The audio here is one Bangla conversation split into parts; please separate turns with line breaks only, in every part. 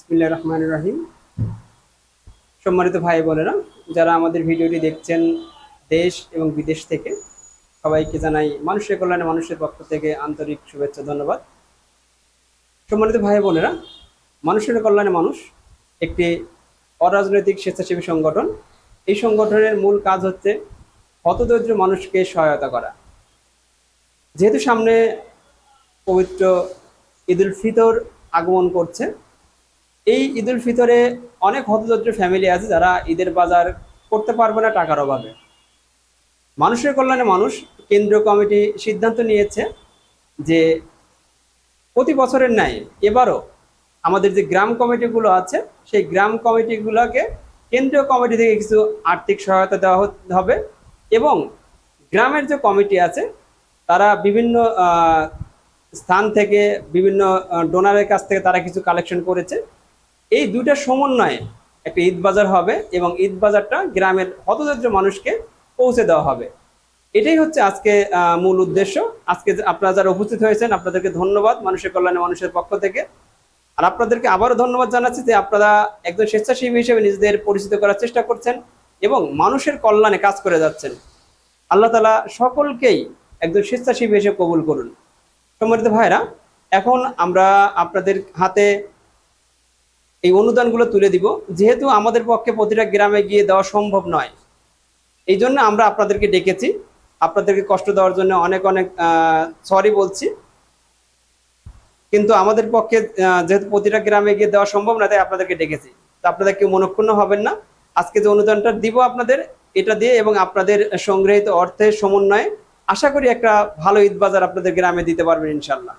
বিসমিল্লাহির রহমানির রহিম। সম্মানিত ভাই বোনেরা, যারা আমাদের ভিডিওটি দেখছেন দেশ এবং বিদেশ থেকে, সবাইকে জানাই মানুষের কল্যাণে মানুষের পক্ষ থেকে আন্তরিক শুভেচ্ছা, ধন্যবাদ। সম্মানিত ভাই বোনেরা, মানুষের কল্যাণে মানুষ একটি অরাজনৈতিক স্বেচ্ছাসেবী সংগঠন। এই সংগঠনের মূল কাজ হচ্ছে হতদরিদ্র মানুষকে সহায়তা করা। যেহেতু সামনে পবিত্র ঈদ উল ফিতর আগমন করছে, এই ঈদ উল ফিতরে অনেক হতদরিদ্র ফ্যামিলি আছে যারা ঈদের বাজার করতে পারবে না টাকার অভাবে। মানুষের কল্যাণে মানুষ কেন্দ্রীয় কমিটি সিদ্ধান্ত নিয়েছে যে প্রতি বছরের ন্যায় এবারও আমাদের যে গ্রাম কমিটিগুলো আছে সেই গ্রাম কমিটিগুলোকে কেন্দ্রীয় কমিটি থেকে কিছু আর্থিক সহায়তা দেওয়া হবে এবং গ্রামের যে কমিটি আছে তারা বিভিন্ন স্থান থেকে বিভিন্ন ডোনারের কাছ থেকে তারা কিছু কালেকশন করেছে। এই দুইটার সমন্বয়ে একটা ঈদ বাজার হবে এবং ঈদ বাজারটা গ্রামের হতদরিদ্র মানুষকে পৌঁছে দেওয়া হবে। এটাই হচ্ছে আজকে মূল উদ্দেশ্য। আজকে আপনারা যারা উপস্থিত হয়েছেন আপনাদেরকে ধন্যবাদ মানুষের কল্যাণে মানুষের পক্ষ থেকে। আর আপনাদেরকে আবারও ধন্যবাদ জানাচ্ছি যে আপনারা একজন স্বেচ্ছাসেবী হিসেবে নিজেদের পরিচিত করার চেষ্টা করছেন এবং মানুষের কল্যাণে কাজ করে যাচ্ছেন। আল্লাহ তাআলা সকলকেই একজন স্বেচ্ছাসেবী হিসেবে কবুল করুন। সম্মানিত ভাইরা, এখন আমরা আপনাদের হাতে এই অনুদানগুলো তুলে দিব। যেহেতু আমাদের পক্ষে প্রতিটা গ্রামে গিয়ে দেওয়া সম্ভব নয়, এই জন্য আমরা আপনাদেরকে ডেকেছি। আপনাদেরকে কষ্ট দেওয়ার জন্য অনেক অনেক সরি বলছি, কিন্তু আমাদের পক্ষে যেহেতু প্রতিটা গ্রামে গিয়ে দেওয়া সম্ভব না, তাই আপনাদেরকে ডেকেছি। তো আপনাদের কেউ মনক্ষুণ্ণ হবেন না। আজকে যে অনুদানটা দিব আপনাদের, এটা দিয়ে এবং আপনাদের সংগৃহীত অর্থের সমন্বয়ে আশা করি একটা ভালো ঈদ বাজার আপনাদের গ্রামে দিতে পারবেন ইনশাল্লাহ।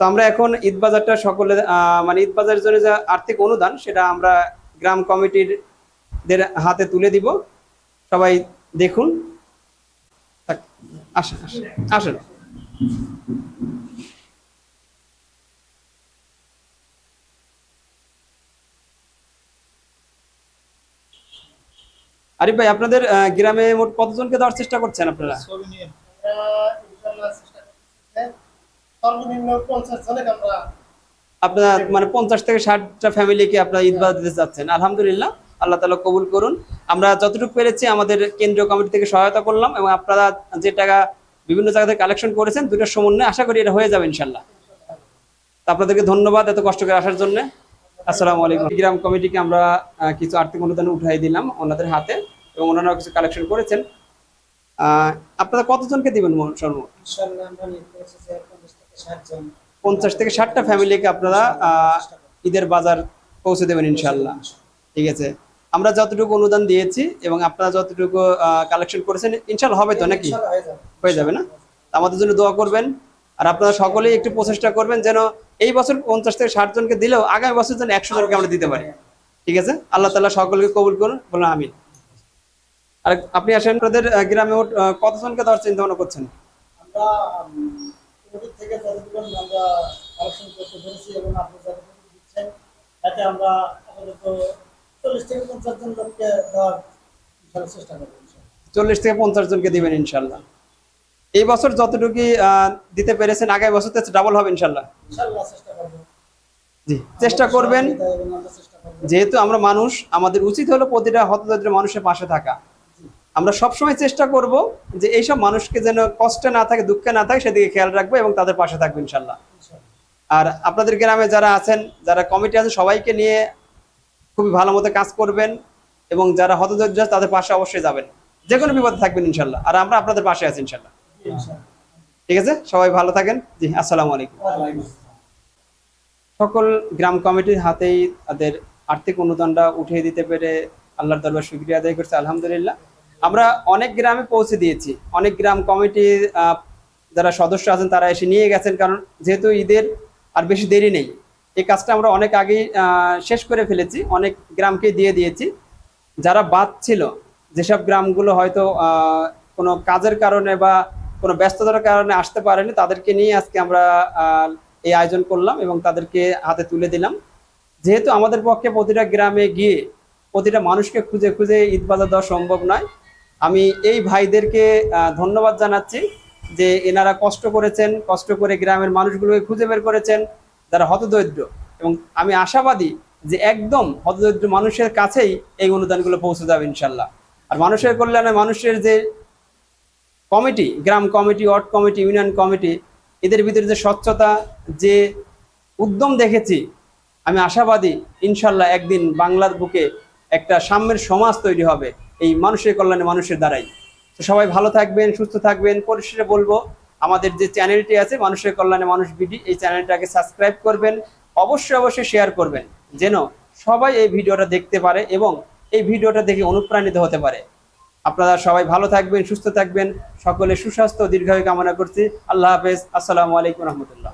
তো আমরা এখন ঈদ বাজারটা সকলে মানে ঈদ বাজারের জন্য যে আর্থিক অনুদান সেটা আমরা গ্রাম কমিটিদের হাতে তুলে দিব। সবাই দেখুন। আসেন আসেন আসেন। আরিফ ভাই, আপনাদের গ্রামে মোট কতজনকে দেওয়ার চেষ্টা করছেন আপনারা? আপনার মানে 50 থেকে 60টা ফ্যামিলিকে আপনারা ঈদ বাজার দিতে যাচ্ছেন। আলহামদুলিল্লাহ, আল্লাহ তাআলা কবুল করুন। আমরা যতটুকু পেরেছি আমাদের কেন্দ্রীয় কমিটি থেকে সহায়তা করলাম এবং আপনারা যে টাকা বিভিন্ন জায়গা থেকে কালেকশন করেছেন দুটোর সমন্বয়ে আশা করি এটা হয়ে যাবে ইনশাল্লাহ। আপনাদেরকে ধন্যবাদ এত কষ্ট করে আসার জন্য। আসসালামু আলাইকুম। গ্রাম কমিটিকে আমরা কিছু আর্থিক অনুদান উঠাই দিলাম ওনাদের হাতে এবং ওনারাও কিছু কালেকশন করেছেন। আপনারা কতজনকে দিবেন সর্বমোট? 50 থেকে 60টা ফ্যামিলিকে আপনারা ঈদের বাজার পৌঁছে দেবেন ইনশাল্লাহ। ঠিক আছে, আমরা যতটুকু অনুদান দিয়েছি এবং আপনারা যতটুকু কালেকশন করেছেন ইনশাল্লাহ হবে তো নাকি? হয়ে যাবে না? আমাদের জন্য দোয়া করবেন। আর আপনারা সকলেই একটু প্রচেষ্টা করবেন যেন এই বছর 50 থেকে 60 জনকে দিলেও আগামী বছর যেন 100 জনকে আমরা দিতে পারি। ঠিক আছে, আল্লাহ তাআলা সকলকে কবুল করুন, বলুন আমিন। আর আপনি আসেন, আপনাদের গ্রামে কতজনকে দেওয়ার চিন্তা ভাবনা করছেন?
আমরা থেকে যতটুকু আমরা কালেকশন করতে পেরেছি এবং আপনি যতটুকু দিচ্ছেন তাতে আমরা আপাতত 40 থেকে 50 জন লোককে দেওয়ার চেষ্টা করব।
40 থেকে 50 জনকে দিবেন ইনশাল্লাহ। এই বছর যতটুকু দিতে পেরেছেন আগামী বছর তো ডাবল হবে ইনশাল্লাহ।
ইনশাআল্লাহ চেষ্টা করব।
জি, চেষ্টা করবেন। যেহেতু আমরা মানুষ, আমাদের উচিত হলো প্রতিটা হতদরিদ্র মানুষের পাশে থাকা। আমরা সবসময় চেষ্টা করব যে এইসব মানুষকে যেন কষ্টে না থাকে, দুঃখে না থাকে, সেদিকে খেয়াল রাখবো এবং তাদের পাশে থাকবো ইনশাল্লাহ। আর আপনাদের গ্রামে যারা আছেন, যারা কমিটি আছে, সবাইকে নিয়ে খুবই ভালো মতো কাজ করবেন এবং যারা হতদরিদ্র তাদের পাশে অবশ্যই যাবেন, যে কোনো বিপদে থাকবেন ইনশাল্লাহ। আর আমরা আপনাদের পাশে আছি ইনশাল্লাহ। ঠিক আছে, সবাই ভালো থাকেন। জি, আসসালামু আলাইকুম। সকল গ্রাম কমিটির হাতেই তাদের আর্থিক অনুদানটা উঠিয়ে দিতে পেরে আল্লাহর দরবার শুকরিয়া আদায় করছি আলহামদুলিল্লাহ। আমরা অনেক গ্রামে পৌঁছে দিয়েছি, অনেক গ্রাম কমিটির যারা সদস্য আছেন তারা এসে নিয়ে গেছেন, কারণ যেহেতু ঈদের আর বেশি দেরি নেই। এই কাজটা আমরা অনেক আগেই শেষ করে ফেলেছি, অনেক গ্রামকে দিয়ে দিয়েছি। যারা বাদ ছিল, যেসব গ্রামগুলো হয়তো কোনো কাজের কারণে বা কোনো ব্যস্ততার কারণে আসতে পারেনি, তাদেরকে নিয়ে আজকে আমরা এই আয়োজন করলাম এবং তাদেরকে হাতে তুলে দিলাম। যেহেতু আমাদের পক্ষে প্রতিটা গ্রামে গিয়ে প্রতিটা মানুষকে খুঁজে খুঁজে ঈদ বাজার দেওয়া সম্ভব নয়, আমি এই ভাইদেরকে ধন্যবাদ জানাচ্ছি যে এনারা কষ্ট করেছেন, কষ্ট করে গ্রামের মানুষগুলোকে খুঁজে বের করেছেন যারা হতদরিদ্র। এবং আমি আশাবাদী যে একদম হতদরিদ্র মানুষের কাছেই এই অনুদানগুলো পৌঁছে যাবে ইনশাল্লাহ। আর মানুষের কল্যাণে মানুষের যে কমিটি, গ্রাম committee, ward committee, union committee, এদের ভিতরে যে স্বচ্ছতা, যে উদ্যম দেখেছি, আমি আশাবাদী ইনশাল্লাহ একদিন বাংলার বুকে একটা সাম্যের সমাজ তৈরি হবে এই মানুষের কল্যাণে মানুষের দ্বারাই। তো সবাই ভালো থাকবেন, সুস্থ থাকবেন। পরিশেষে বলবো, আমাদের যে চ্যানেলটি আছে মানুষের কল্যাণে মানুষ বিডি, এই চ্যানেলটাকে সাবস্ক্রাইব করবেন, অবশ্যই শেয়ার করবেন, যেন সবাই এই ভিডিওটা দেখতে পারে এবং এই ভিডিওটা দেখে অনুপ্রাণিত হতে পারে। আপনারা সবাই ভালো থাকবেন, সুস্থ থাকবেন, সকলে সুস্বাস্থ্য ও দীর্ঘায়ু কামনা করছি। আল্লাহ হাফেজ। আসসালামু আলাইকুম রহমতুল্লাহ।